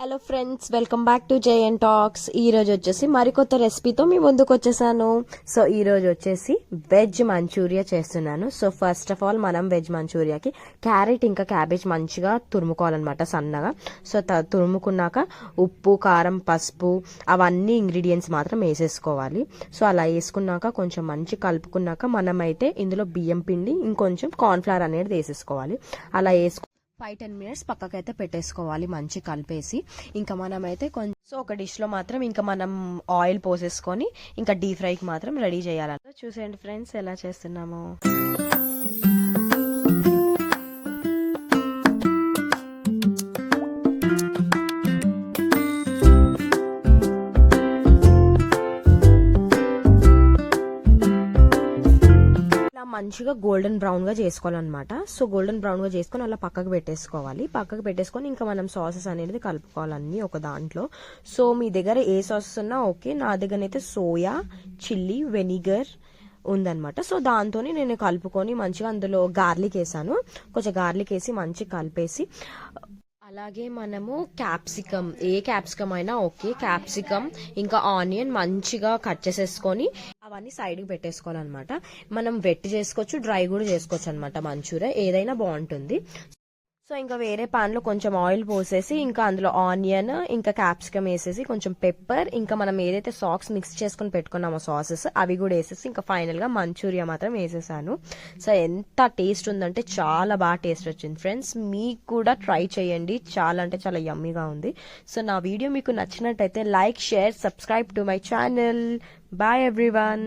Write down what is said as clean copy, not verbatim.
Hello friends, welcome back to JN talks. ఈ రోజు వచ్చేసి మరికొత్త రెసిపీతో మీ ముందుకు వచ్చేసాను. సో ఈ రోజు వచ్చేసి వెజ్ మంచూరియా చేస్తున్నాను. సో ఫస్ట్ ఆఫ్ ఆల్ మనం వెజ్ మంచూరియాకి క్యారెట్ ఇంకా క్యాబేజ్ మంచిగా తురుముకోవాలన్నమాట సన్నగా. సో తురుముకున్నాక ఉప్పు, కారం, పసుపు అవన్నీ ఇంగ్రీడియంట్స్ మాత్రం వేసేసుకోవాలి. సో అలా వేసుకున్నాక కొంచెం మంచి కలుపుకున్నాక మనమైతే ఇందులో బియ్యం పిండి ఇంకొంచెం కార్న్ఫ్లవర్ అనేది వేసేసుకోవాలి. అలా 5-10 మినిట్స్ పక్కకైతే పెట్టేసుకోవాలి మంచి కలిపేసి. ఇంకా మనమైతే కొంచెం ఒక డిష్లో మాత్రం ఇంకా మనం ఆయిల్ పోసేసుకొని ఇంకా డీప్ ఫ్రైకి మాత్రం రెడీ చేయాలంటే చూసేయండి ఫ్రెండ్స్ ఎలా చేస్తున్నాము. మంచిగా గోల్డెన్ బ్రౌన్ గా చేసుకోవాలన్నమాట. సో గోల్డెన్ బ్రౌన్ గా చేసుకొని అలా పక్కకు పెట్టేసుకోవాలి. పక్కకు పెట్టేసుకొని ఇంకా మనం సాసెస్ అనేది కలుపుకోవాలన్నీ ఒక దాంట్లో. సో మీ దగ్గర ఏ సాసెస్ ఉన్నా ఓకే. నా దగ్గర అయితే సోయా, చిల్లీ, వెనిగర్ ఉందన్నమాట. సో దాంతో నేను కలుపుకొని మంచిగా అందులో గార్లిక్ వేసాను. కొంచెం గార్లిక్ వేసి మంచిగా కలిపేసి అలాగే మనము క్యాప్సికమ్, ఏ క్యాప్సికమ్ అయినా ఓకే, క్యాప్సికమ్ ఇంకా ఆనియన్ మంచిగా కట్ చేసేసుకొని అవన్నీ సైడ్కి పెట్టేసుకోవాలన్నమాట. మనం వెట్ చేసుకోవచ్చు, డ్రై కూడా చేసుకోవచ్చు అనమాట. మంచూరియా ఏదైనా బాగుంటుంది. సో ఇంకా వేరే పాన్ లో కొంచెం ఆయిల్ పోసేసి ఇంకా అందులో ఆనియన్ ఇంకా క్యాప్సికమ్ వేసేసి కొంచెం పెప్పర్ ఇంకా మనం ఏదైతే సాక్స్ మిక్స్ చేసుకుని పెట్టుకున్నామో సాసెస్ అవి కూడా వేసేసి ఇంకా ఫైనల్ గా మంచూరియా మాత్రం వేసేసాను. సో ఎంత టేస్ట్ ఉందంటే చాలా బాగా టేస్ట్ వచ్చింది ఫ్రెండ్స్. మీకు కూడా ట్రై చేయండి, చాలా అంటే చాలా యమ్మీగా ఉంది. సో నా వీడియో మీకు నచ్చినట్టయితే like, share, subscribe to my channel. Bye everyone.